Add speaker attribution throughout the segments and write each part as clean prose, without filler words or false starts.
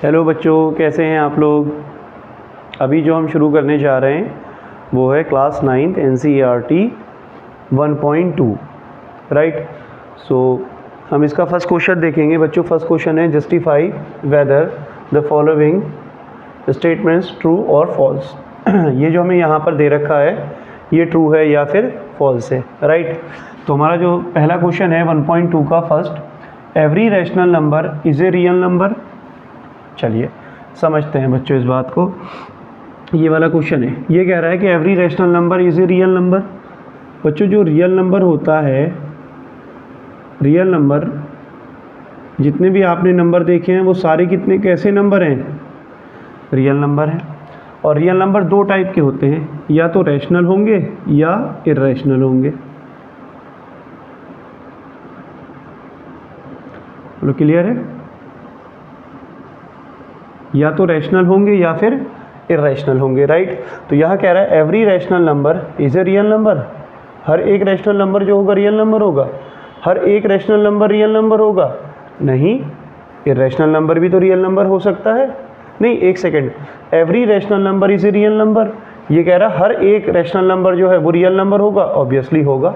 Speaker 1: Hello बच्चों, कैसे हैं आप लोग। अभी जो हम शुरू करने जा रहे हैं वो है क्लास 9th NCERT 1.2 राइट। सो हम इसका फर्स्ट क्वेश्चन देखेंगे बच्चों। फर्स्ट क्वेश्चन है justify whether the following statements true और फॉल्स। ये जो हमें यहाँ पर दे रखा है ये ट्रू है या फिर फॉल्स है, राइट। तो हमारा जो पहला क्वेश्चन है 1.2 का first, every rational number is a real number. चलिए समझते हैं बच्चों इस बात को। ये वाला क्वेश्चन है, ये कह रहा है कि every rational number is a real number. बच्चों जो रियल नंबर होता है, रियल नंबर जितने भी आपने नंबर देखे हैं वो सारे कितने कैसे नंबर हैं, रियल नंबर हैं। और रियल नंबर दो टाइप के होते हैं, या तो रैशनल होंगे या इर्रेशनल होंगे। बोलो क्लियर है। या तो रैशनल होंगे या फिर इर्रेशनल होंगे, राइट। तो यहाँ कह रहा है every rational number is a real number. हर एक रैशनल नंबर जो होगा रियल नंबर होगा। हर एक रैशनल नंबर रियल नंबर होगा नहीं, इर्रेशनल नंबर भी तो रियल नंबर हो सकता है। नहीं, एक second, every rational number is a real number. ये कह रहा है हर एक रैशनल नंबर जो है वो रियल नंबर होगा, ऑब्वियसली होगा।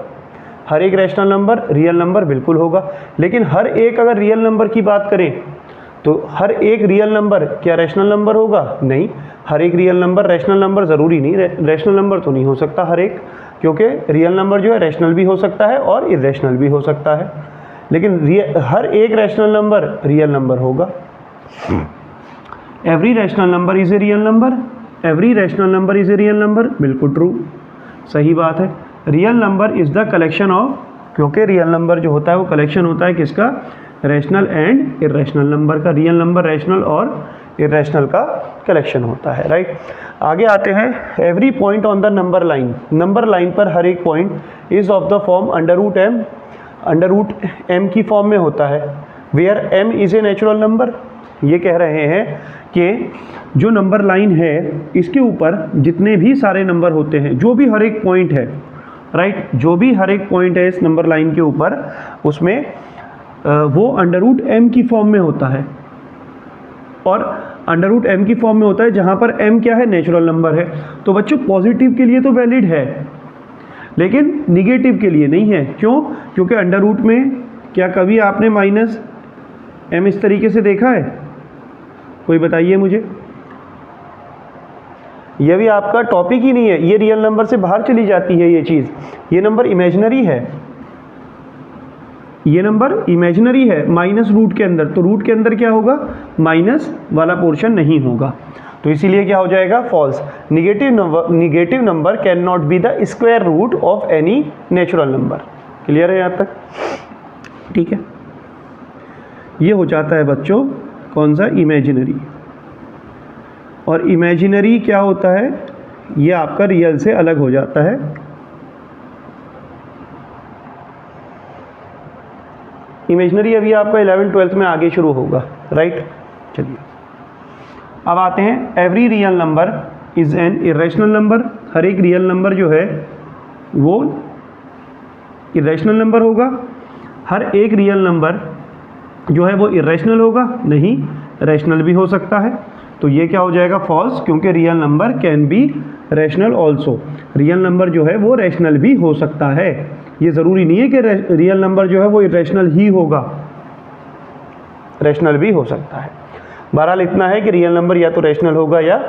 Speaker 1: हर एक रैशनल नंबर रियल नंबर बिल्कुल होगा। लेकिन हर एक अगर रियल नंबर की बात करें तो हर एक रियल नंबर क्या रैशनल नंबर होगा? नहीं, हर एक रियल नंबर रैशनल नंबर ज़रूरी नहीं, रैशनल नंबर तो नहीं हो सकता हर एक, क्योंकि रियल नंबर जो है रैशनल भी हो सकता है और इर्रेशनल भी हो सकता है। लेकिन हर एक रैशनल नंबर रियल नंबर होगा। Every rational number is a real number. Every rational number is a real number, बिल्कुल ट्रू, सही बात है। Real number is the collection of, क्योंकि रियल नंबर जो होता है वो कलेक्शन होता है किसका? रैशनल एंड इर्रेशनल नंबर का। रियल नंबर रैशनल और इर्रेशनल का कलेक्शन होता है, राइट। आगे आते हैं, every point on the number line. Number line पर हर एक point is of the form under root M. Under root M की फॉर्म में होता है। Where M is a natural number. ये कह रहे हैं कि जो नंबर लाइन है इसके ऊपर जितने भी सारे नंबर होते हैं, जो भी हर एक पॉइंट है, राइट, जो भी हर एक पॉइंट है इस नंबर लाइन के ऊपर, उसमें वो अंडर रूट एम की फॉर्म में होता है। और अंडर रूट एम की फॉर्म में होता है जहाँ पर एम क्या है? नेचुरल नंबर है। तो बच्चों पॉजिटिव के लिए तो वैलिड है लेकिन निगेटिव के लिए नहीं है। क्यों? क्योंकि अंडर रूट में क्या कभी आपने माइनस एम इस तरीके से देखा है? कोई बताइए मुझे। ये भी आपका टॉपिक ही नहीं है, ये रियल नंबर से बाहर चली जाती है ये चीज़। ये नंबर इमेजिनरी है, ये नंबर इमेजिनरी है माइनस रूट के अंदर। तो रूट के अंदर क्या होगा? माइनस वाला पोर्शन नहीं होगा। तो इसीलिए क्या हो जाएगा? False. Negative number can not be the square root of any natural number. Clear है यहाँ तक? ठीक है, ये हो जाता है बच्चों कौन सा? इमेजिनरी। और इमेजिनरी क्या होता है? ये आपका रियल से अलग हो जाता है। इमेजिनरी अभी आपका 11th-12th में आगे शुरू होगा, राइट। चलिए अब आते हैं, every real number is an irrational number. हर एक रियल नंबर जो है वो इर्रेशनल नंबर होगा। हर एक रियल नंबर जो है वो इर्रेशनल होगा नहीं, रैशनल भी हो सकता है। तो ये क्या हो जाएगा? फॉल्स, क्योंकि real number can be rational also. Real number जो है वो रैशनल भी हो सकता है। ये ज़रूरी नहीं है कि रियल नंबर जो है वो इर्रेशनल ही होगा, रैशनल भी हो सकता है। बहरहाल इतना है कि रियल नंबर या तो रैशनल होगा या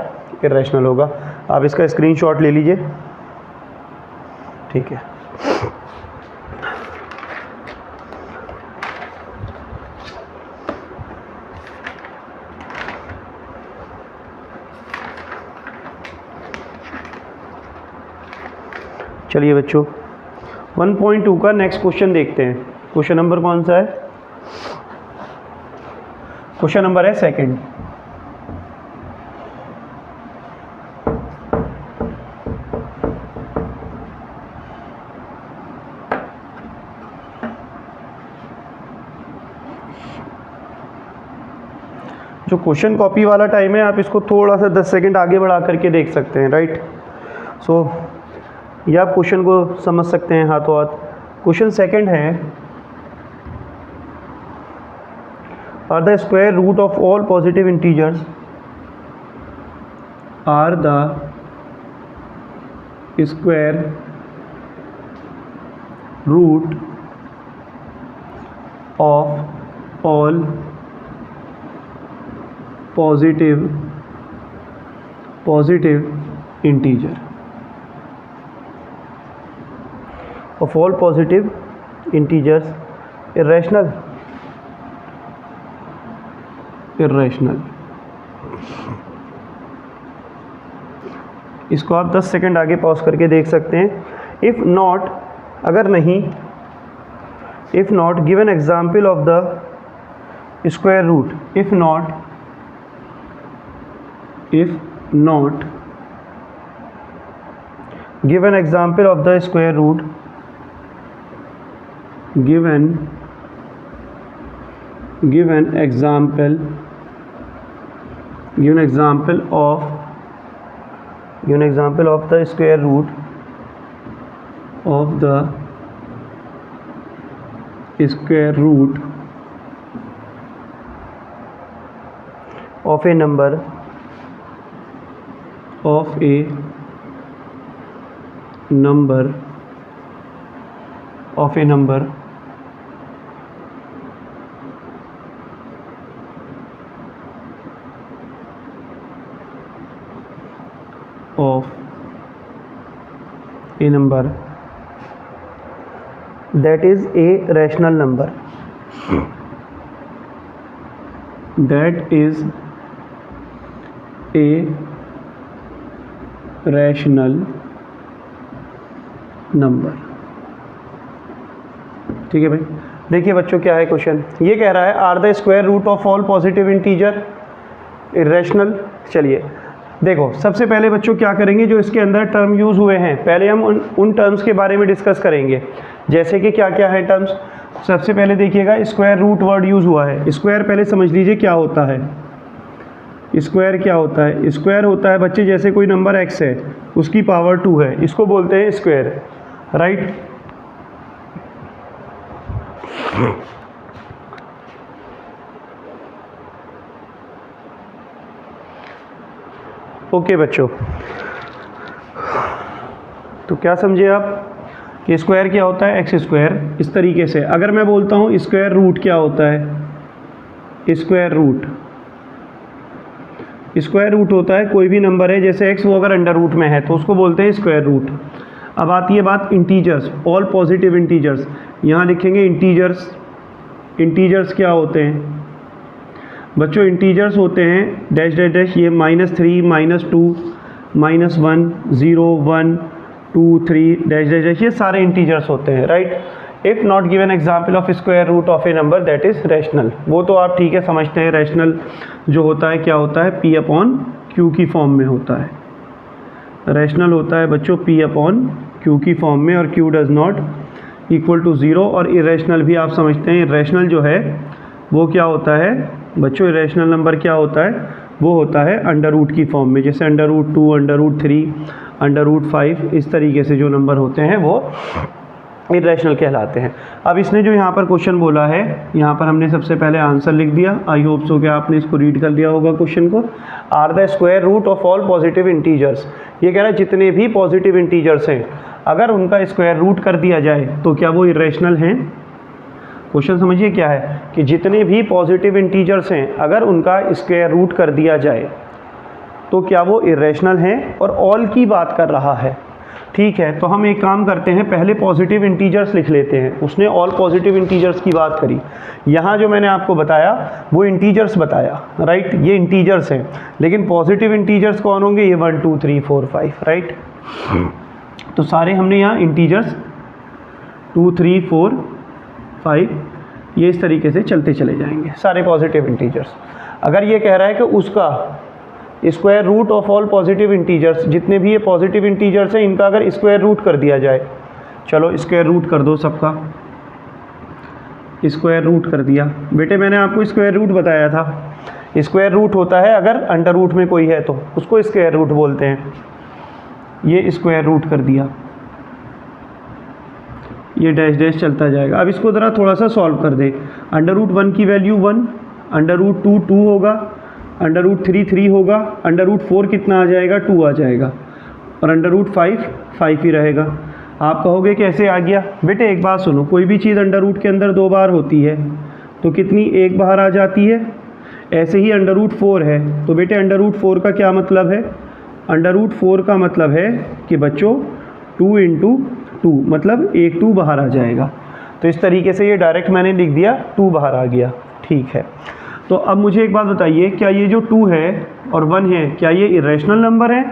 Speaker 1: इर्रेशनल होगा। आप इसका स्क्रीनशॉट ले लीजिए, ठीक है। चलिए बच्चों 1.2 का नेक्स्ट क्वेश्चन देखते हैं। क्वेश्चन नंबर कौन सा है? क्वेश्चन नंबर है सेकंड। जो क्वेश्चन कॉपी वाला टाइम है आप इसको थोड़ा सा 10 सेकंड आगे बढ़ा करके देख सकते हैं, राइट। सो या आप क्वेश्चन को समझ सकते हैं हाथों हाथ। क्वेश्चन सेकंड है, are the square root of all positive integers, are the square root of all positive integer, of all positive integers irrational, इसको आप 10 सेकंड आगे पॉज करके देख सकते हैं। इफ़ नॉट, अगर नहीं, if not give an example of the square root, if not give an example of the square root, give an example of the square root of a number that is a rational number, that is a rational number। ठीक है भाई, देखिए बच्चों क्या है question, ये कह रहा है are the square root of all positive integer irrational. चलिए देखो, सबसे पहले बच्चों क्या करेंगे, जो इसके अंदर टर्म यूज़ हुए हैं पहले हम उन टर्म्स के बारे में डिस्कस करेंगे, जैसे कि क्या क्या है टर्म्स। सबसे पहले देखिएगा स्क्वायर रूट वर्ड यूज़ हुआ है। स्क्वायर पहले समझ लीजिए क्या होता है। स्क्वायर क्या होता है? स्क्वायर होता है बच्चे, जैसे कोई नंबर x है उसकी पावर 2 है, इसको बोलते हैं स्क्वायर, राइट। ओके बच्चों, तो क्या समझे आप कि स्क्वायर क्या होता है? X square. इस तरीके से अगर मैं बोलता हूँ स्क्वायर रूट क्या होता है? स्क्वायर रूट होता है कोई भी नंबर है, जैसे एक्स, वो अगर अंडर रूट में है तो उसको बोलते हैं स्क्वायर रूट। अब आती है बात इंटीजर्स, ऑल पॉजिटिव इंटीजर्स। यहाँ लिखेंगे इंटीजर्स। इंटीजर्स क्या होते हैं बच्चों? इंटीजर्स होते हैं डैश डैश डैश, ये -3, -2, -1, 0, 1, 2, 3 डैश डैश डैश, ये सारे इंटीजर्स होते हैं, right. If not given example of square root of a number that is rational. वो तो आप ठीक है समझते हैं, रैशनल जो होता है क्या होता है? P/Q की फॉर्म में होता है। रैशनल होता है बच्चों P/Q की फॉर्म में, और Q does not equal to 0। और इरेशनल भी आप समझते हैं, इरेशनल जो है वो क्या होता है बच्चों? इरेशनल नंबर क्या होता है? वो होता है अंडर रूट की फॉर्म में, जैसे √2, √3, √5, इस तरीके से जो नंबर होते हैं वो इरेशनल कहलाते हैं। अब इसने जो यहाँ पर क्वेश्चन बोला है, यहाँ पर हमने सबसे पहले आंसर लिख दिया। आई होप सो कि आपने इसको रीड कर लिया होगा क्वेश्चन को। Are the square root of all positive integers, ये कह रहा है जितने भी पॉजिटिव इंटीजर्स हैं अगर उनका स्क्वायर रूट कर दिया जाए तो क्या वो इरेशनल हैं? क्वेश्चन समझिए क्या है कि जितने भी पॉजिटिव इंटीजर्स हैं अगर उनका स्क्वायर रूट कर दिया जाए तो क्या वो इरेशनल हैं? और ऑल की बात कर रहा है, ठीक है। तो हम एक काम करते हैं, पहले पॉजिटिव इंटीजर्स लिख लेते हैं। उसने ऑल पॉजिटिव इंटीजर्स की बात करी, यहाँ जो मैंने आपको बताया वो इंटीजर्स बताया, राइट। ये इंटीजर्स हैं, लेकिन पॉजिटिव इंटीजर्स कौन होंगे? ये 1, 2, 3, 4, 5, राइट। तो सारे हमने यहाँ इंटीजर्स 2, 3, 4, 5 ये इस तरीके से चलते चले जाएंगे सारे पॉजिटिव इंटीजर्स। अगर ये कह रहा है कि उसका square root of all positive integers, जितने भी ये पॉजिटिव इंटीजर्स हैं इनका अगर स्क्वायर रूट कर दिया जाए, चलो स्क्वायर रूट कर दो सबका। स्क्वायर रूट कर दिया बेटे, मैंने आपको स्क्वायर रूट बताया था। स्क्वायर रूट होता है अगर अंडर रूट में कोई है तो उसको स्क्वायर रूट बोलते हैं। ये स्क्वायर रूट कर दिया, ये डैश डैश चलता जाएगा। अब इसको ज़रा थोड़ा सा सॉल्व कर दे। √1 की वैल्यू 1, अंडर रूट 2 2 होगा, अंडर रूट 3 3 होगा, अंडर रूट 4 कितना आ जाएगा 2 आ जाएगा, और अंडर रूट 5 5 ही रहेगा। आप कहोगे कैसे आ गया? बेटे एक बात सुनो, कोई भी चीज़ अंडर रूट के अंदर 2 बार होती है तो कितनी एक बाहर आ जाती है। ऐसे ही अंडर रूट 4 है तो बेटे अंडर रूट 4 का क्या मतलब है? अंडर रूट 4 का मतलब है कि बच्चों 2 इंटू 2 मतलब एक 2 बाहर आ जाएगा। तो इस तरीके से ये डायरेक्ट मैंने लिख दिया 2 बाहर आ गया। ठीक है, तो अब मुझे एक बात बताइए, क्या ये जो 2 है और 1 है क्या ये इरेशनल नंबर है?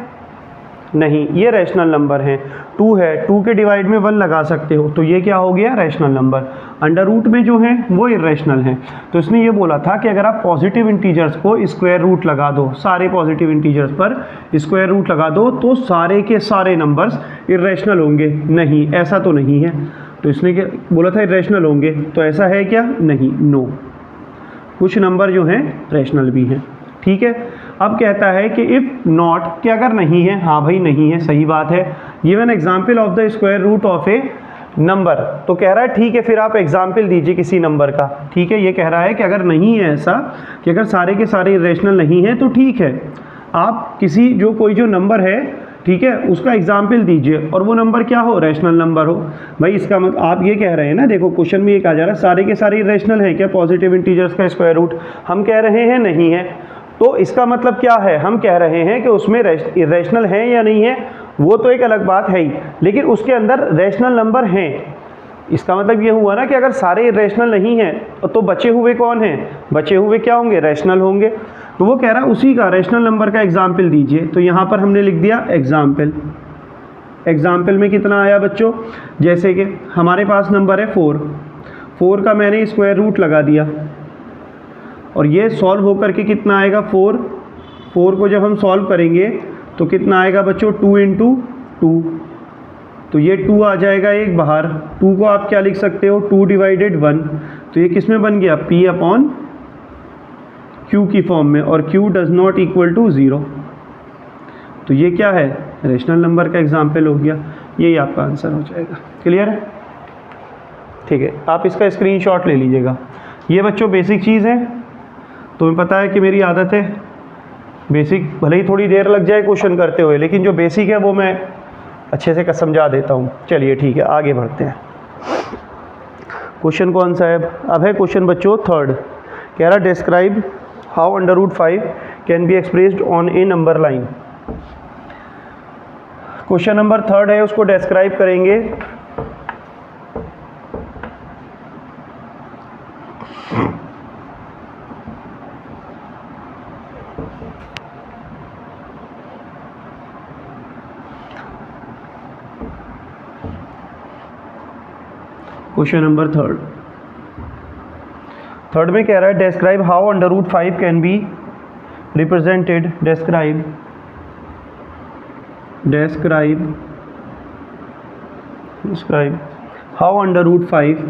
Speaker 1: नहीं, ये रैशनल नंबर है। 2 है, 2 के डिवाइड में 1 लगा सकते हो, तो ये क्या हो गया? Rational number. अंडर रूट में जो है वो इरेशनल है। तो इसने ये बोला था कि अगर आप पॉजिटिव इंटीजर्स को स्क्वायर रूट लगा दो, सारे पॉजिटिव इंटीजर्स पर स्क्वायर रूट लगा दो तो सारे के सारे नंबर्स इरेशनल होंगे। नहीं, ऐसा तो नहीं है। तो इसने क्या बोला था? इरेशनल होंगे। तो ऐसा है क्या? नहीं, नो। कुछ नंबर जो हैं रैशनल भी हैं। ठीक है, अब कहता है कि इफ़ नॉट, कि अगर नहीं है। हाँ भाई नहीं है, सही बात है। Give an example of the square root of a number. तो कह रहा है ठीक है, फिर आप एग्जाम्पल दीजिए किसी नंबर का। ठीक है, ये कह रहा है कि अगर नहीं है ऐसा, कि अगर सारे के सारे इरेशनल नहीं है तो ठीक है, आप किसी जो कोई जो नंबर है, ठीक है, उसका एग्जाम्पल दीजिए और वो नंबर क्या हो? रैशनल नंबर हो। भाई इसका मतलब आप ये कह रहे हैं ना, देखो क्वेश्चन में ये कहा जा रहा है सारे के सारे इरेशनल है क्या पॉजिटिव इंटीजर्स का स्क्वायर रूट? हम कह रहे हैं नहीं है। तो इसका मतलब क्या है? हम कह रहे हैं कि उसमें इरेशनल है या नहीं है वो तो एक अलग बात है ही, लेकिन उसके अंदर रैशनल नंबर हैं। इसका मतलब ये हुआ ना कि अगर सारे इरेशनल नहीं हैं तो बचे हुए कौन हैं? बचे हुए क्या होंगे? रैशनल होंगे। तो वो कह रहा है उसी का रैशनल नंबर का एग्जाम्पल दीजिए। तो यहाँ पर हमने लिख दिया एग्जाम्पल। एग्जाम्पल में कितना आया बच्चों? जैसे कि हमारे पास नंबर है 4, 4 का मैंने स्क्वायर रूट लगा दिया और ये सॉल्व होकर के कितना आएगा? 4 को जब हम सॉल्व करेंगे तो कितना आएगा बच्चों? 2 इंटू 2। तो ये 2 आ जाएगा एक बाहर। 2 को आप क्या लिख सकते हो? 2 डिवाइडेड 1। तो ये किस में बन गया? P अपॉन Q की फॉर्म में, और Q does not equal to 0। तो ये क्या है? रैशनल नंबर का एग्जाम्पल हो गया। यही आपका आंसर हो जाएगा। क्लियर है? ठीक है, आप इसका स्क्रीनशॉट ले लीजिएगा। ये बच्चों बेसिक चीज़ है, तुम्हें पता है कि मेरी आदत है बेसिक भले ही थोड़ी देर लग जाए क्वेश्चन करते हुए, लेकिन जो बेसिक है वो मैं अच्छे से समझा देता हूँ। चलिए ठीक है, आगे बढ़ते हैं। क्वेश्चन कौन सा है? अब है क्वेश्चन बच्चों 3rd। कह रहा describe how under root 5 can be expressed on a number line. Question number 3rd है, उसको डिस्क्राइब करेंगे। क्वेश्चन नंबर 3rd में कह रहा है describe how under root 5 can be represented. Describe how under root 5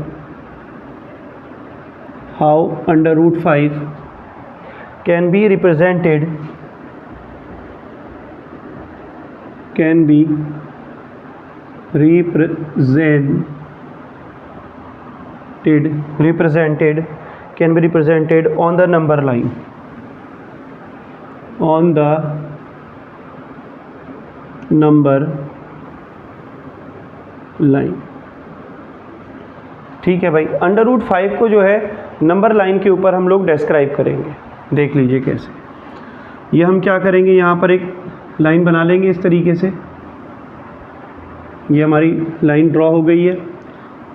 Speaker 1: can be represented on the number line, ठीक है भाई। अंडर रूट 5 को जो है नंबर लाइन के ऊपर हम लोग डिस्क्राइब करेंगे। देख लीजिए कैसे। ये हम क्या करेंगे, यहाँ पर एक लाइन बना लेंगे इस तरीके से। ये हमारी लाइन ड्रॉ हो गई है,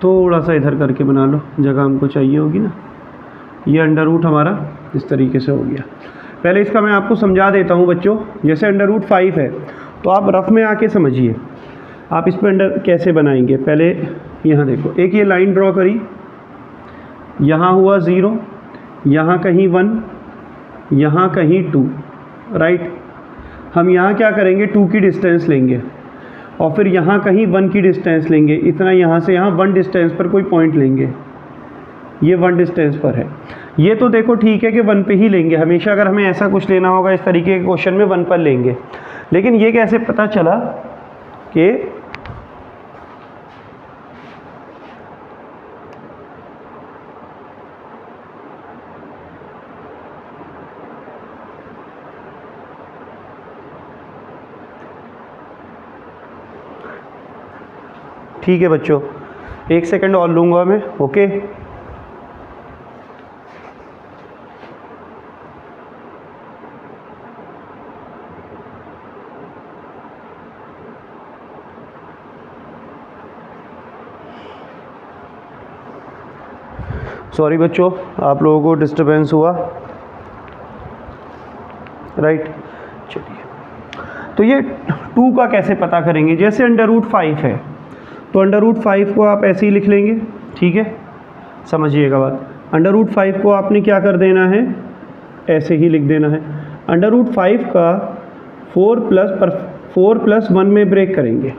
Speaker 1: थोड़ा सा इधर करके बना लो, जगह हमको चाहिए होगी ना। ये अंडर रूट हमारा इस तरीके से हो गया। पहले इसका मैं आपको समझा देता हूँ बच्चों। जैसे अंडर रूट 5 है तो आप रफ में आके समझिए आप इस पर अंडर कैसे बनाएंगे। पहले यहाँ देखो, एक ये लाइन ड्रॉ करी, यहाँ हुआ 0, यहाँ कहीं 1, यहाँ कहीं 2, राइट। हम यहाँ क्या करेंगे, 2 की डिस्टेंस लेंगे और फिर यहाँ कहीं 1 की डिस्टेंस लेंगे। इतना यहाँ से यहाँ 1 डिस्टेंस पर कोई पॉइंट लेंगे। ये 1 डिस्टेंस पर है। ये तो देखो ठीक है कि 1 पे ही लेंगे हमेशा। अगर हमें ऐसा कुछ लेना होगा इस तरीके के क्वेश्चन में 1 पर लेंगे। लेकिन ये कैसे पता चला कि ठीक है बच्चों, 1 सेकंड और लूँगा मैं, ओके। सॉरी बच्चों, आप लोगों को डिस्टरबेंस हुआ, राइट। चलिए, तो ये 2 का कैसे पता करेंगे? जैसे √5 है तो √5 को आप ऐसे ही लिख लेंगे, ठीक है, समझिएगा बात। √5 को आपने क्या कर देना है, ऐसे ही लिख देना है। √5 का 4 प्लस 1 में ब्रेक करेंगे।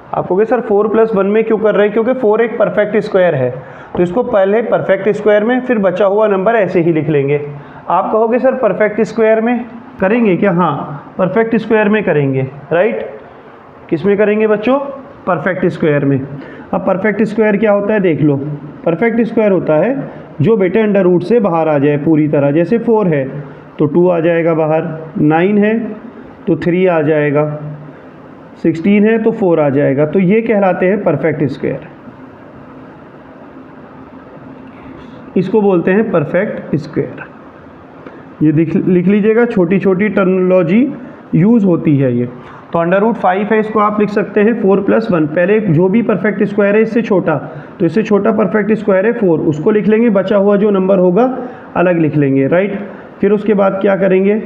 Speaker 1: आप कहोगे सर 4 प्लस 1 में क्यों कर रहे हैं? क्योंकि 4 एक परफेक्ट स्क्वायर है, तो इसको पहले परफेक्ट स्क्वायर में, फिर बचा हुआ नंबर ऐसे ही लिख लेंगे। आप कहोगे सर परफेक्ट स्क्वायर में करेंगे क्या? हाँ, परफेक्ट स्क्वायर में करेंगे, राइट। किस में करेंगे बच्चों? परफेक्ट स्क्वायर में। अब परफेक्ट स्क्वायर क्या होता है देख लो। परफेक्ट स्क्वायर होता है जो बेटे अंडर रूट से बाहर आ जाए पूरी तरह। जैसे 4 है तो 2 आ जाएगा बाहर, 9 है तो 3 आ जाएगा, 16 है तो 4 आ जाएगा। तो ये कहलाते हैं परफेक्ट स्क्वायर, इसको बोलते हैं परफेक्ट स्क्वायर। ये लिख लीजिएगा, छोटी छोटी टर्मिनोलॉजी यूज़ होती है ये। तो √5 है, इसको आप लिख सकते हैं 4 प्लस 1। पहले जो भी परफेक्ट स्क्वायर है इससे छोटा, तो इससे छोटा परफेक्ट स्क्वायर है 4, उसको लिख लेंगे, बचा हुआ जो नंबर होगा अलग लिख लेंगे, राइट। फिर उसके बाद क्या करेंगे,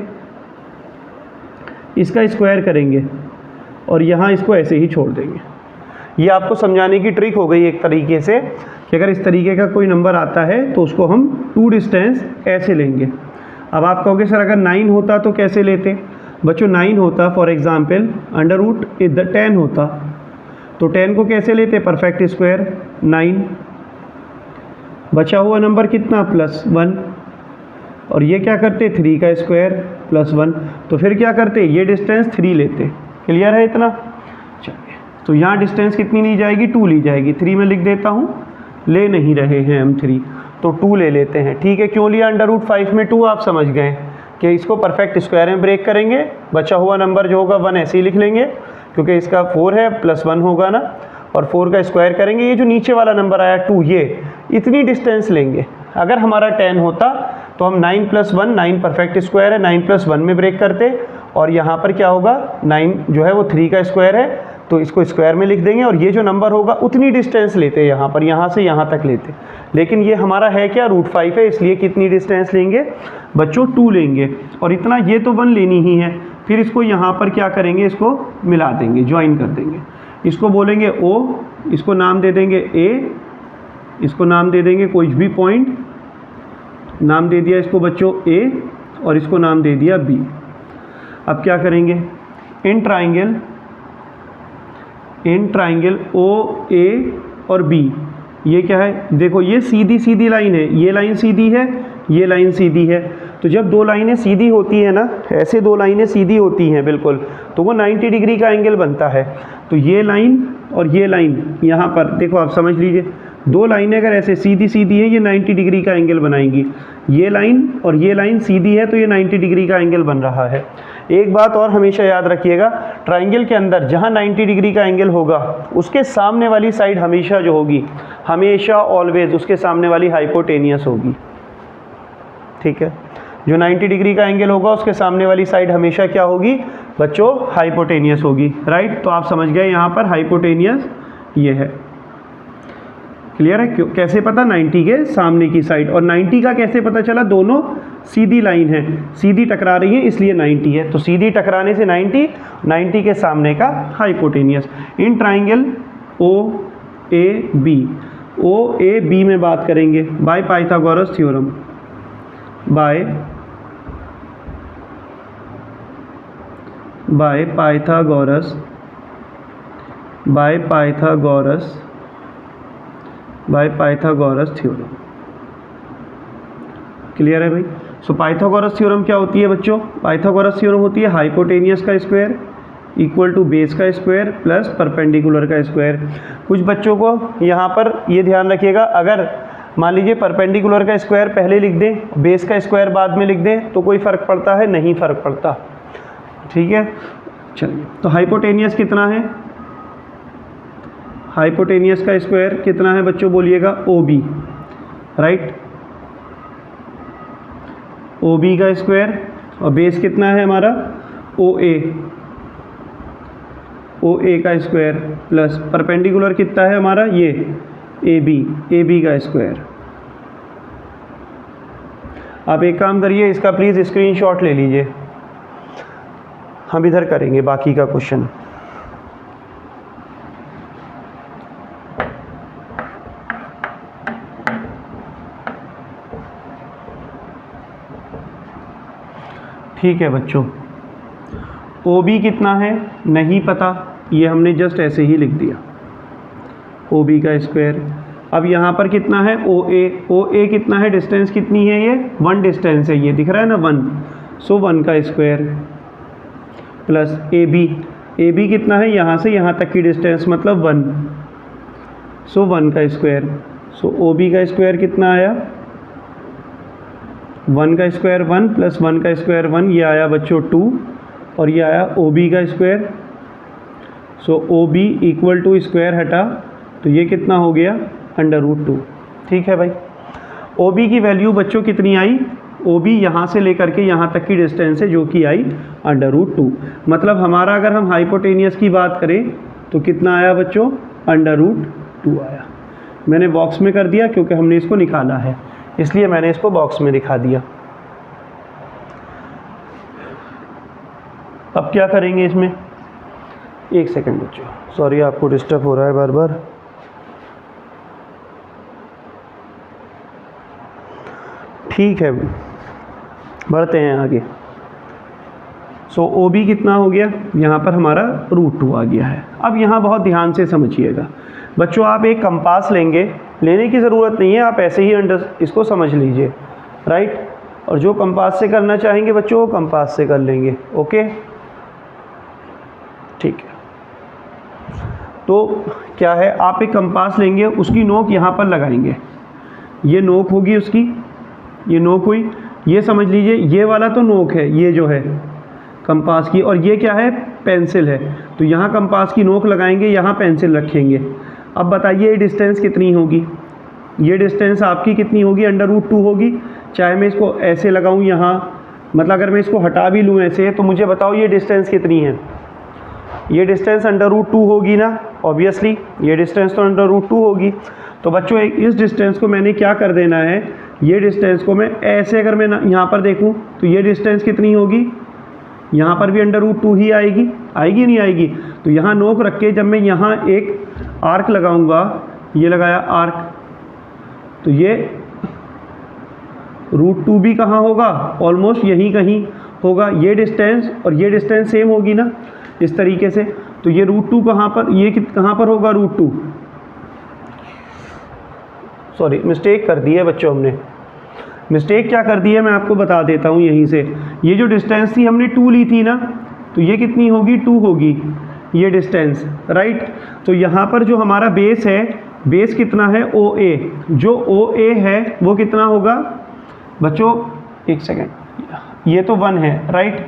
Speaker 1: इसका स्क्वायर करेंगे और यहाँ इसको ऐसे ही छोड़ देंगे। ये आपको समझाने की ट्रिक हो गई एक तरीके से, कि अगर इस तरीके का कोई नंबर आता है तो उसको हम 2 डिस्टेंस ऐसे लेंगे। अब आप कहोगे सर अगर 9 होता तो कैसे लेते? बच्चों 9 होता फॉर एग्जांपल √10 होता, तो 10 को कैसे लेते? परफेक्ट स्क्वायर 9, बचा हुआ नंबर कितना? +1, और ये क्या करते? 3 का स्क्वायर +1, तो फिर क्या करते? ये डिस्टेंस 3 लेते। क्लियर है इतना? चलिए, तो यहाँ डिस्टेंस कितनी ली जाएगी? 2 ली जाएगी। 3 में लिख देता हूँ, ले नहीं रहे हैं हम 3, तो 2 ले लेते हैं, ठीक है। क्यों लिया √5 में 2? आप समझ गए कि इसको परफेक्ट स्क्वायर में ब्रेक करेंगे, बचा हुआ नंबर जो होगा 1 ऐसे ही लिख लेंगे, क्योंकि इसका 4 है +1 होगा ना, और 4 का स्क्वायर करेंगे। ये जो नीचे वाला नंबर आया 2, ये इतनी डिस्टेंस लेंगे। अगर हमारा 10 होता तो हम 9 + 1, 9 परफेक्ट स्क्वायर है, 9 + 1 में ब्रेक करते, और यहाँ पर क्या होगा, 9 जो है वो 3 का स्क्वायर है, तो इसको स्क्वायर में लिख देंगे, और ये जो नंबर होगा उतनी डिस्टेंस लेते यहाँ पर, यहाँ से यहाँ तक लेते। लेकिन ये हमारा है क्या? √5 है, इसलिए कितनी डिस्टेंस लेंगे बच्चों? 2 लेंगे, और इतना ये तो 1 लेनी ही है। फिर इसको यहाँ पर क्या करेंगे? इसको मिला देंगे, ज्वाइन कर देंगे। इसको बोलेंगे O, इसको नाम दे देंगे A, इसको नाम दे देंगे कोई भी पॉइंट, नाम दे दिया इसको बच्चों A, और इसको नाम दे दिया B। अब क्या करेंगे? इन ट्राइंगल OA और B, ये क्या है? देखो ये सीधी सीधी लाइन है, ये लाइन सीधी है, ये लाइन सीधी है। तो जब 2 लाइनें सीधी होती है ना, ऐसे 2 लाइनें सीधी होती हैं बिल्कुल, तो वो 90 डिग्री का एंगल बनता है। तो ये लाइन और ये लाइन यहाँ पर देखो, आप समझ लीजिए, 2 लाइनें अगर ऐसे सीधी सीधी है, ये 90 डिग्री का एंगल बनाएंगी। ये लाइन और ये लाइन सीधी है, तो ये 90 डिग्री का एंगल बन रहा है। एक बात और हमेशा याद रखिएगा, ट्राइंगल के अंदर जहाँ 90 डिग्री का एंगल होगा, उसके सामने वाली साइड हमेशा जो होगी, हमेशा ऑलवेज उसके सामने वाली हाइपोटेनियस होगी, ठीक है। जो 90 डिग्री का एंगल होगा उसके सामने वाली साइड हमेशा क्या होगी बच्चों? हाइपोटेनियस होगी, राइट। तो आप समझ गए यहाँ पर हाइपोटेनियस ये है। क्लियर है? क्यों कैसे पता? 90 के सामने की साइड। और 90 का कैसे पता चला? दोनों सीधी लाइन है, सीधी टकरा रही है, इसलिए 90 है। तो सीधी टकराने से 90 के सामने का hypotenuse. In triangle OAB, OAB में बात करेंगे by Pythagoras theorem, by Pythagoras theorem. Clear है भाई? सो पाइथागोरस थ्योरम क्या होती है बच्चों? पाइथागोरस थ्योरम होती है हाइपोटेनियस का स्क्वायर इक्वल टू बेस का स्क्वायर प्लस परपेंडिकुलर का स्क्वायर। कुछ बच्चों को यहाँ पर ये ध्यान रखिएगा, अगर मान लीजिए परपेंडिकुलर का स्क्वायर पहले लिख दें, बेस का स्क्वायर बाद में लिख दें, तो कोई फ़र्क पड़ता है? नहीं फ़र्क पड़ता, ठीक है। चलिए, तो हाइपोटेनियस कितना है? हाइपोटेनियस का स्क्वायर कितना है बच्चों, बोलिएगा OB, राइट, OB का स्क्वायर, और बेस कितना है हमारा OA, OA का स्क्वायर प्लस परपेंडिकुलर कितना है हमारा ये AB का स्क्वायर। आप एक काम करिए, इसका प्लीज़ स्क्रीनशॉट ले लीजिए, हम इधर करेंगे बाकी का क्वेश्चन। ठीक है बच्चों, OB कितना है नहीं पता, ये हमने जस्ट ऐसे ही लिख दिया, OB का स्क्वायर। अब यहाँ पर कितना है OA कितना है, डिस्टेंस कितनी है, ये 1 डिस्टेंस है, ये दिख रहा है ना 1, सो 1 का स्क्वायर प्लस AB कितना है, यहाँ से यहाँ तक की डिस्टेंस मतलब 1, सो 1 का स्क्वायर, सो OB का स्क्वायर कितना आया 1 का स्क्वायर 1 प्लस 1 का स्क्वायर 1, ये आया बच्चों 2, और ये आया OB का square, so OB equal to square हटा तो ये कितना हो गया √2। ठीक है भाई, OB की वैल्यू बच्चों कितनी आई, OB यहाँ से लेकर के यहाँ तक की डिस्टेंस है जो कि आई √2। मतलब हमारा अगर हम हाइपोटेनियस की बात करें तो कितना आया बच्चों, √2 आया। मैंने बॉक्स में कर दिया क्योंकि हमने इसको निकाला है, इसलिए मैंने इसको बॉक्स में दिखा दिया। अब क्या करेंगे इसमें, एक सेकंड बच्चों, सॉरी आपको डिस्टर्ब हो रहा है बार बार। ठीक है, बढ़ते हैं आगे। सो OB कितना हो गया, यहाँ पर हमारा √2 आ गया है। अब यहाँ बहुत ध्यान से समझिएगा बच्चों, आप एक कंपास लेंगे, लेने की ज़रूरत नहीं है, आप ऐसे ही इसको समझ लीजिए, राइट। और जो कंपास से करना चाहेंगे बच्चों वो कंपास से कर लेंगे, ओके ठीक है। तो क्या है, आप एक कंपास लेंगे, उसकी नोक यहाँ पर लगाएंगे, ये नोक होगी उसकी, ये नोक हुई, ये समझ लीजिए ये वाला तो नोक है, ये जो है कंपास की, और ये क्या है पेंसिल है। तो यहाँ कंपास की नोक लगाएंगे, यहाँ पेंसिल रखेंगे। अब बताइए ये डिस्टेंस कितनी होगी, ये डिस्टेंस आपकी कितनी होगी, √2 होगी। चाहे मैं इसको ऐसे लगाऊँ यहाँ, मतलब अगर मैं इसको हटा भी लूँ ऐसे, तो मुझे बताओ ये डिस्टेंस कितनी है, ये डिस्टेंस √2 होगी ना, ऑब्वियसली ये डिस्टेंस तो √2 होगी। तो बच्चों इस डिस्टेंस को मैंने क्या कर देना है, ये डिस्टेंस को मैं ऐसे अगर मैं यहाँ पर देखूँ तो ये डिस्टेंस कितनी होगी, यहाँ पर भी √2 ही आएगी, आएगी नहीं आएगी। तो यहाँ नोक रख के जब मैं यहाँ एक आर्क लगाऊंगा, ये लगाया आर्क, तो ये √2 भी कहाँ होगा, ऑलमोस्ट यहीं कहीं होगा। ये डिस्टेंस और ये डिस्टेंस सेम होगी ना इस तरीके से। तो ये √2 कहाँ पर, ये कहाँ पर होगा √2, सॉरी मिस्टेक कर दी है बच्चों, हमने मिस्टेक क्या कर दी है मैं आपको बता देता हूँ यहीं से। ये जो डिस्टेंस थी हमने 2 ली थी ना, तो ये कितनी होगी 2 होगी ये डिस्टेंस, राइट। तो यहाँ पर जो हमारा बेस है, बेस कितना है OA, जो OA है वो कितना होगा बच्चों, एक सेकेंड, ये तो 1 है, राइट,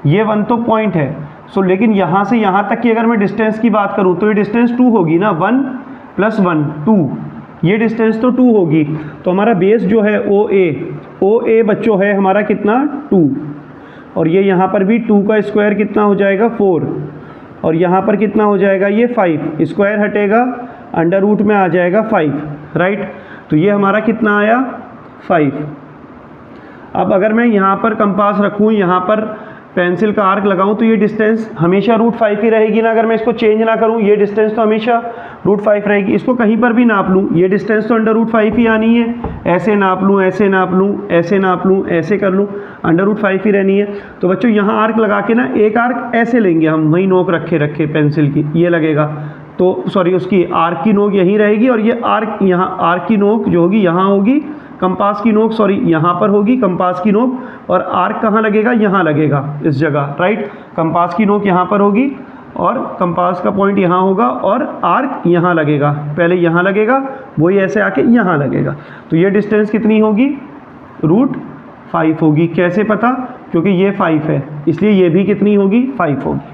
Speaker 1: ये 1 तो पॉइंट है। सो लेकिन यहाँ से यहाँ तक की अगर मैं डिस्टेंस की बात करूँ तो ये डिस्टेंस 2 होगी ना, 1 + 1 2, ये डिस्टेंस तो 2 होगी। तो हमारा बेस जो है OA बच्चों है हमारा कितना 2, और ये यहाँ पर भी 2 का स्क्वायर कितना हो जाएगा 4, और यहाँ पर कितना हो जाएगा ये 5, स्क्वायर हटेगा √ में आ जाएगा 5, राइट। तो ये हमारा कितना आया 5। अब अगर मैं यहाँ पर कंपास रखूँ, यहाँ पर पेंसिल का आर्क लगाऊं, तो ये डिस्टेंस हमेशा √5 ही रहेगी ना, अगर मैं इसको चेंज ना करूं ये डिस्टेंस तो हमेशा √5 रहेगी। इसको कहीं पर भी नाप लूं ये डिस्टेंस तो √5 ही आनी है, ऐसे नाप लूं, ऐसे नाप लूं, ऐसे नाप लूं, ऐसे कर लूं, √5 ही रहनी है। तो बच्चों यहाँ आर्क लगा के ना, एक आर्क ऐसे लेंगे हम, वही नोक रखे पेंसिल की, ये लगेगा, तो सॉरी उसकी आर्क की नोक यहीं रहेगी, और ये आर्क यहाँ आर्क की नोक जो होगी यहाँ होगी, कंपास की नोक सॉरी यहाँ पर होगी कंपास की नोक, और आर्क कहाँ लगेगा, यहाँ लगेगा इस जगह, राइट। कंपास की नोक यहाँ पर होगी और कंपास का पॉइंट यहाँ होगा, और आर्क यहाँ लगेगा, पहले यहाँ लगेगा वही ऐसे आके यहाँ लगेगा। तो ये डिस्टेंस कितनी होगी √5 होगी। कैसे पता, क्योंकि ये 5 है इसलिए ये भी कितनी होगी 5 होगी।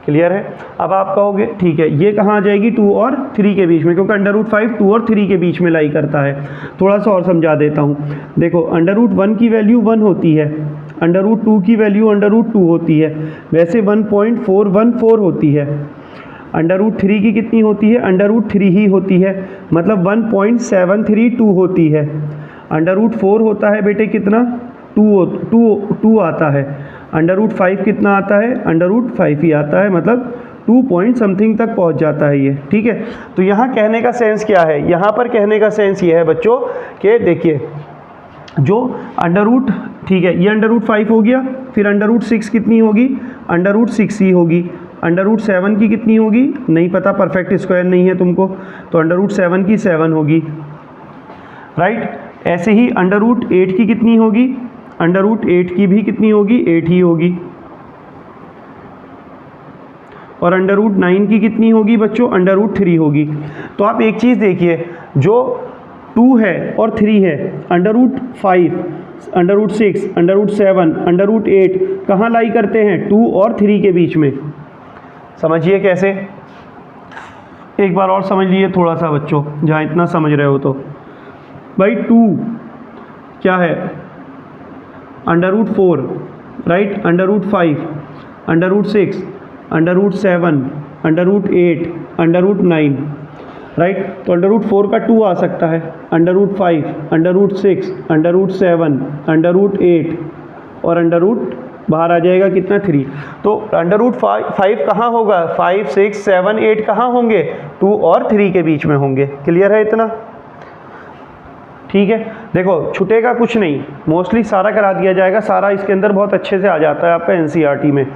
Speaker 1: क्लियर है। अब आप कहोगे ठीक है ये कहाँ आ जाएगी, 2 और 3 के बीच में, क्योंकि √5 2 और 3 के बीच में लाई करता है। थोड़ा सा और समझा देता हूँ। देखो √1 की वैल्यू 1 होती है, √2 की वैल्यू √2 होती है, वैसे 1.414 होती है। √3 की कितनी होती है, √3 ही होती है, मतलब 1.732 होती है। √4 होता है बेटे कितना, 2 आता है। √5 कितना आता है, √5 ही आता है, मतलब 2 पॉइंट समथिंग तक पहुंच जाता है ये, ठीक है। तो यहाँ कहने का सेंस क्या है, यहाँ पर कहने का सेंस ये है बच्चों कि देखिए जो ठीक है ये √5 हो गया, फिर √6 कितनी होगी, √6 ही होगी। √7 की कितनी होगी नहीं पता, परफेक्ट स्क्वायर नहीं है तुमको, तो √7 की 7 होगी, राइट। ऐसे ही √8 की कितनी होगी, √8 की भी कितनी होगी, 8 ही होगी। और √9 की कितनी होगी बच्चों, √3 होगी। तो आप एक चीज़ देखिए, जो 2 है और 3 है, √5 √6 √7 √8 कहाँ लाई करते हैं, 2 और 3 के बीच में। समझिए कैसे, एक बार और समझ लिए थोड़ा सा बच्चों, जहाँ इतना समझ रहे हो तो। भाई 2 क्या है, √4 राइट, √5 √6 √7 √8 √9 राइट। तो √4 का 2 आ सकता है, √5 √6 √7 √8 और बाहर आ जाएगा कितना, 3। तो √5 कहाँ होगा, 5 6 7 8 कहाँ होंगे, 2 और 3 के बीच में होंगे। क्लियर है इतना, ठीक है। देखो छुटेगा कुछ नहीं, मोस्टली सारा करा दिया जाएगा, सारा इसके अंदर बहुत अच्छे से आ जाता है आपका एनसीईआरटी में।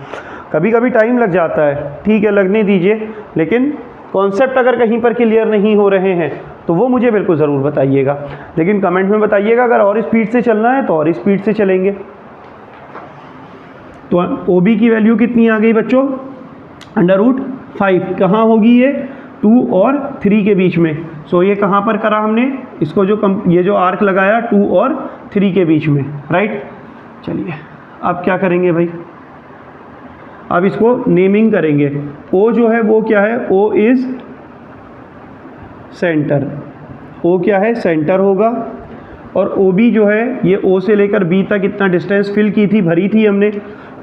Speaker 1: कभी कभी टाइम लग जाता है, ठीक है लगने दीजिए, लेकिन कॉन्सेप्ट अगर कहीं पर क्लियर नहीं हो रहे हैं तो वो मुझे बिल्कुल ज़रूर बताइएगा, लेकिन कमेंट में बताइएगा। अगर और स्पीड से चलना है तो और स्पीड से चलेंगे। तो OB की वैल्यू कितनी आ गई बच्चों, √5 कहाँ होगी ये, 2 और 3 के बीच में। सो ये कहाँ पर करा हमने इसको, ये जो आर्क लगाया 2 और 3 के बीच में, राइट। चलिए अब क्या करेंगे भाई, अब इसको नेमिंग करेंगे। O जो है वो क्या है, O इज़ सेंटर, O क्या है, सेंटर होगा। और OB जो है ये O से लेकर B तक इतना डिस्टेंस फिल की थी, भरी थी हमने,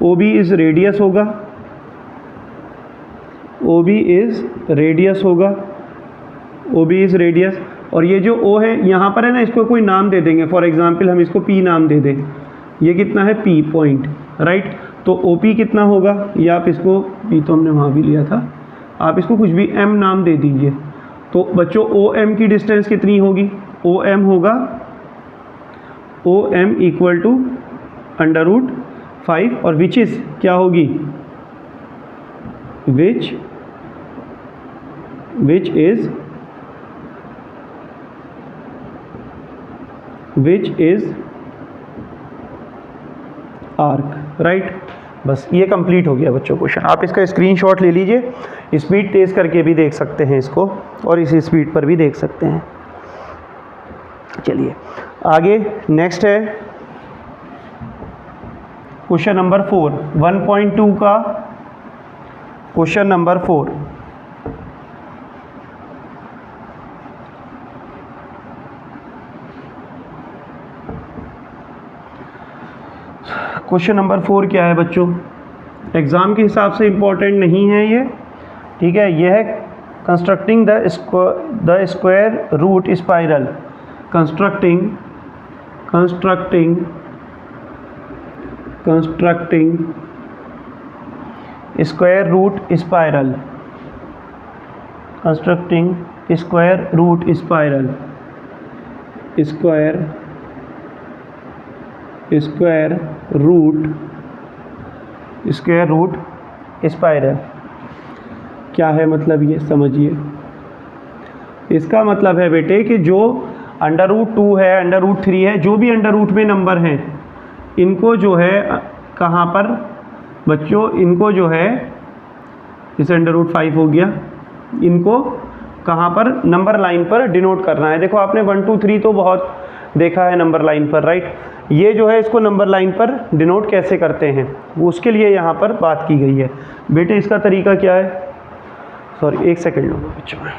Speaker 1: OB इज़ रेडियस होगा, OB इज़ रेडियस होगा, OB इज़ रेडियस। और ये जो O है यहाँ पर है ना, इसको कोई नाम दे देंगे, फॉर एग्जांपल हम इसको P नाम दे दें। ये कितना है, P पॉइंट, राइट। तो OP कितना होगा, ये आप इसको, P तो हमने वहाँ भी लिया था, आप इसको कुछ भी M नाम दे दीजिए। तो बच्चों OM की डिस्टेंस कितनी होगी, OM होगा, OM इक्वल टू √5 और विच इज़ क्या होगी, विच इज़ आर्क, राइट। बस ये कंप्लीट हो गया बच्चों क्वेश्चन। आप इसका स्क्रीनशॉट ले लीजिए, स्पीड तेज़ करके भी देख सकते हैं इसको, और इसी स्पीड पर भी देख सकते हैं। चलिए आगे नेक्स्ट है क्वेश्चन नंबर 4, 1.2 का क्वेश्चन नंबर 4। क्वेश्चन नंबर 4 क्या है बच्चों, एग्ज़ाम के हिसाब से इम्पोर्टेंट नहीं है ये, ठीक है। ये है constructing the square root spiral, constructing square root spiral, constructing square root spiral, square root spiral क्या है मतलब, ये समझिए। इसका मतलब है बेटे कि जो √2 है, √3 है, जो भी √रूट में नंबर हैं, इनको जो है कहाँ पर बच्चों, इनको जो है जैसे √5 हो गया, इनको कहाँ पर नंबर लाइन पर डिनोट करना है। देखो आपने 1 2 3 तो बहुत देखा है नंबर लाइन पर, राइट। ये जो है इसको नंबर लाइन पर डिनोट कैसे करते हैं उसके लिए यहाँ पर बात की गई है। बेटे इसका तरीका क्या है, सॉरी एक सेकेंड लो बच्चों में,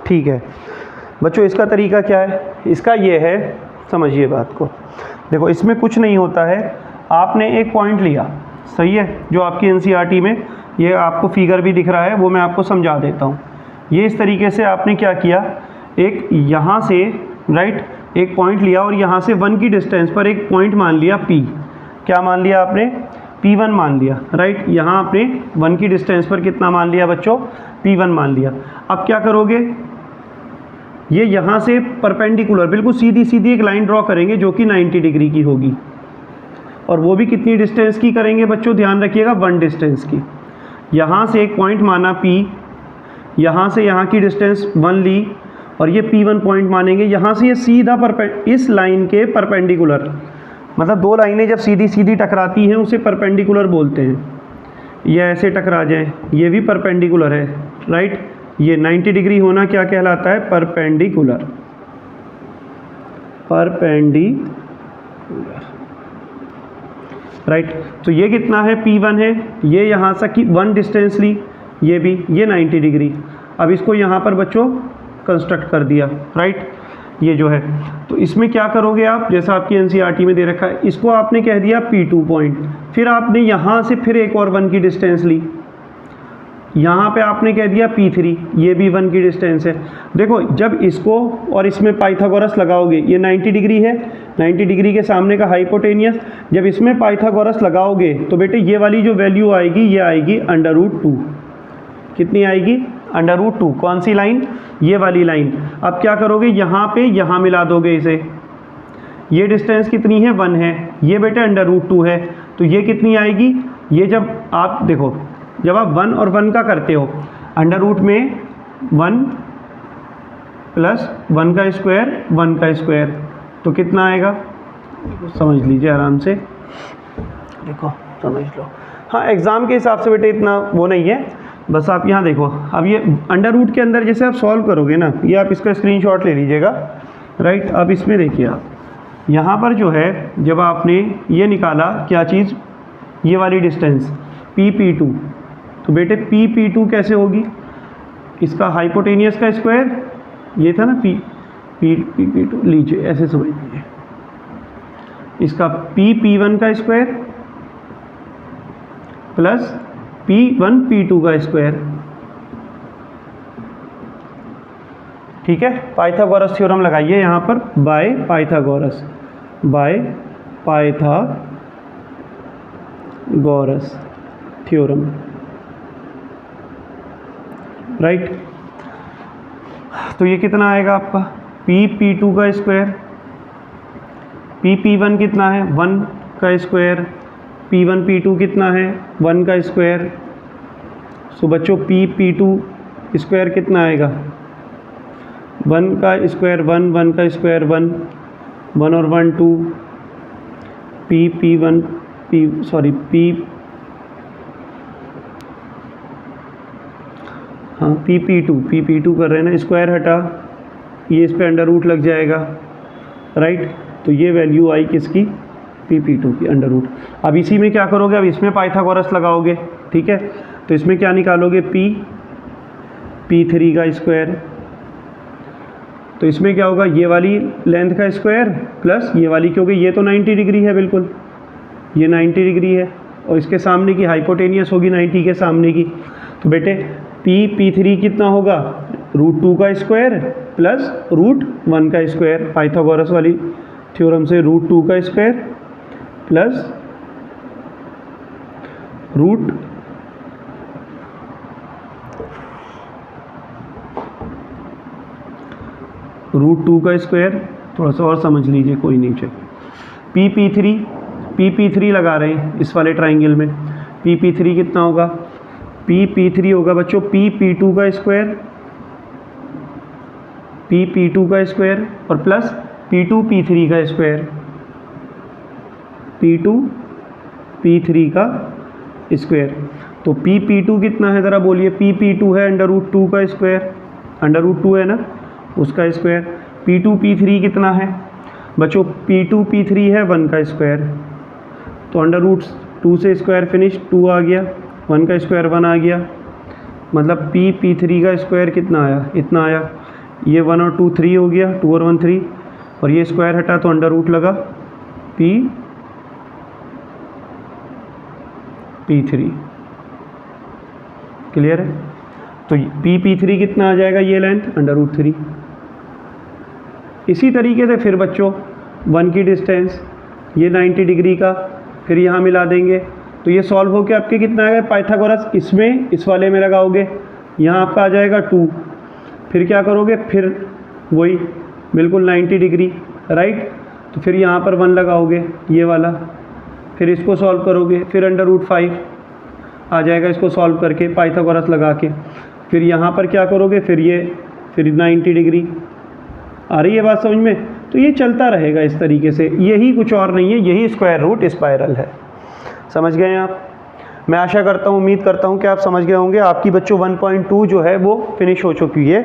Speaker 1: ठीक है बच्चों। इसका तरीका क्या है, इसका ये है, समझिए बात को। देखो इसमें कुछ नहीं होता है, आपने एक पॉइंट लिया, सही है, जो आपकी एनसीईआरटी में ये आपको फिगर भी दिख रहा है, वो मैं आपको समझा देता हूँ। ये इस तरीके से आपने क्या किया, एक यहाँ से राइट एक पॉइंट लिया और यहाँ से 1 की डिस्टेंस पर एक पॉइंट मान लिया P। क्या मान लिया आपने, P1 मान लिया, राइट। यहाँ आपने 1 की डिस्टेंस पर कितना मान लिया बच्चों, P1 मान लिया। अब क्या करोगे, ये यहाँ से परपेंडिकुलर बिल्कुल सीधी सीधी एक लाइन ड्रॉ करेंगे जो कि 90 डिग्री की होगी, और वो भी कितनी डिस्टेंस की करेंगे बच्चों, ध्यान रखिएगा 1 डिस्टेंस की। यहाँ से एक पॉइंट माना P, यहाँ से यहाँ की डिस्टेंस 1 ली और ये P1 पॉइंट मानेंगे। यहाँ से ये सीधा इस लाइन के परपेंडिकुलर, मतलब दो लाइनें जब सीधी सीधी टकराती हैं उसे परपेंडिकुलर बोलते हैं। ये ऐसे टकरा जाएं, ये भी परपेंडिकुलर है, राइट। ये 90 डिग्री होना क्या कहलाता है, परपेंडिकुलर, परपेंडिकुलर, राइट। तो ये कितना है, P1 है, ये यहाँ से की 1 डिस्टेंस ली, ये भी, ये 90 डिग्री। अब इसको यहाँ पर बच्चों कंस्ट्रक्ट कर दिया, राइट। ये जो है, तो इसमें क्या करोगे आप, जैसा आपकी एनसीईआरटी में दे रखा है, इसको आपने कह दिया P2 पॉइंट, फिर आपने यहाँ से फिर एक और 1 की डिस्टेंस ली, यहाँ पे आपने कह दिया P3, ये भी 1 की डिस्टेंस है। देखो जब इसको और इसमें पाइथागोरस लगाओगे, ये 90 डिग्री है, 90 डिग्री के सामने का हाइपोटेनियस, जब इसमें पाइथागोरस लगाओगे तो बेटे ये वाली जो वैल्यू आएगी ये आएगी √2। कितनी आएगी, √2। कौन सी लाइन, ये वाली लाइन। अब क्या करोगे, यहाँ पे यहाँ मिला दोगे इसे, ये डिस्टेंस कितनी है, 1 है, ये बेटे √2 है, तो ये कितनी आएगी, ये जब आप देखो, जब आप 1 और 1 का करते हो, अंडर रूट में 1 प्लस 1 का स्क्वायर 1 का स्क्वायर, तो कितना आएगा, समझ लीजिए आराम से, देखो समझ लो। हाँ एग्ज़ाम के हिसाब से बेटे इतना वो नहीं है, बस आप यहाँ देखो। अब ये अंडर रूट के अंदर जैसे आप सॉल्व करोगे ना, ये आप इसका स्क्रीनशॉट ले लीजिएगा, राइट। अब इसमें देखिए आप, यहाँ पर जो है जब आपने ये निकाला क्या चीज़, ये वाली डिस्टेंस P2, तो बेटे P2 कैसे होगी, इसका हाइपोटेनियस का स्क्वायर, ये था ना P2 लीजिए, ऐसे समझ लीजिए, इसका P1 का स्क्वायर प्लस P2 का स्क्वायर, ठीक है। पाइथागोरस थ्योरम लगाइए यहाँ पर, बाय पाइथागोरस थ्योरम, राइट। तो ये कितना आएगा आपका, P2 का स्क्वायर, P1 कितना है 1 का स्क्वायर, P1 P2 कितना है 1 का स्क्वायर। सो बच्चों P2 स्क्वायर कितना आएगा, 1 का स्क्वायर 1, 1 का स्क्वायर 1, 1 और 1 2, P1 P2 कर रहे हैं ना, स्क्वायर हटा, ये इस पे अंडर रूट लग जाएगा, राइट। तो ये वैल्यू आई किसकी, P2 की अंडर रूट। अब इसी में क्या करोगे, अब इसमें पाइथागोरस लगाओगे, ठीक है। तो इसमें क्या निकालोगे, P3 का स्क्वायर, तो इसमें क्या होगा, ये वाली लेंथ का स्क्वायर प्लस ये वाली, क्योंकि ये तो 90 डिग्री है, बिल्कुल ये 90 डिग्री है, और इसके सामने की हाइपोटेनियस होगी 90 के सामने की। तो बेटे P3 कितना होगा, √2 का स्क्वायर प्लस √1 का स्क्वायर, पाइथागोरस वाली थ्योरम से √2 का स्क्वायर प्लस √2 का स्क्वायर, थोड़ा सा और समझ लीजिए, कोई नहीं चाहिए। P3 लगा रहे हैं इस वाले ट्राइंगल में, P3 कितना होगा, P3 होगा बच्चों P2 का स्क्वायर और प्लस P3 का स्क्वायर। तो P2 कितना है ज़रा बोलिए। P2 है √2 का स्क्वायर, √2 है ना, उसका स्क्वायर। P3 कितना है बच्चों? P3 है 1 का स्क्वायर, तो √2 से स्क्वायर फिनिश 2 आ गया, 1 का स्क्वायर 1 आ गया, मतलब P3 का स्क्वायर कितना आया? इतना आया। ये 1 और 2 3 हो गया, 2 और 1 3, और ये स्क्वायर हटा तो अंडर रूट लगा P3। क्लियर है? तो P3 कितना आ जाएगा? ये लेंथ √3। इसी तरीके से फिर बच्चों 1 की डिस्टेंस, ये 90 डिग्री का, फिर यहाँ मिला देंगे तो ये सॉल्व होकर आपके कितना आएगा? पाइथागोरस इसमें इस वाले में लगाओगे, यहाँ आपका आ जाएगा 2, फिर क्या करोगे? फिर वही बिल्कुल 90 डिग्री, राइट। तो फिर यहाँ पर 1 लगाओगे ये वाला, फिर इसको सॉल्व करोगे, फिर √5 आ जाएगा इसको सॉल्व करके पाइथागोरस लगा के। फिर यहाँ पर क्या करोगे? फिर 90 डिग्री। आ रही है बात समझ में? तो ये चलता रहेगा इस तरीके से, यही कुछ और नहीं है, यही स्क्वायर रूट स्पाइरल है। समझ गए आप? मैं आशा करता हूँ, उम्मीद करता हूँ कि आप समझ गए होंगे। आपकी बच्चों 1.2 जो है वो फिनिश हो चुकी है,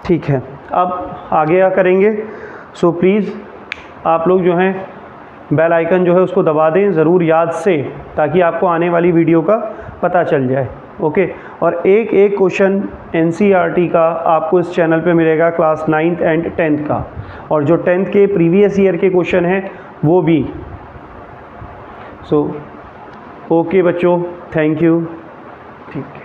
Speaker 1: ठीक है। अब आगे क्या करेंगे? सो प्लीज़ आप लोग जो हैं बेल आइकन जो है उसको दबा दें ज़रूर याद से, ताकि आपको आने वाली वीडियो का पता चल जाए, ओके। और एक एक क्वेश्चन NCERT का आपको इस चैनल पे मिलेगा, क्लास 9th एंड 10th का, और जो 10th के प्रीवियस ईयर के क्वेश्चन हैं वो भी। सो ओके बच्चों, थैंक यू, ठीक।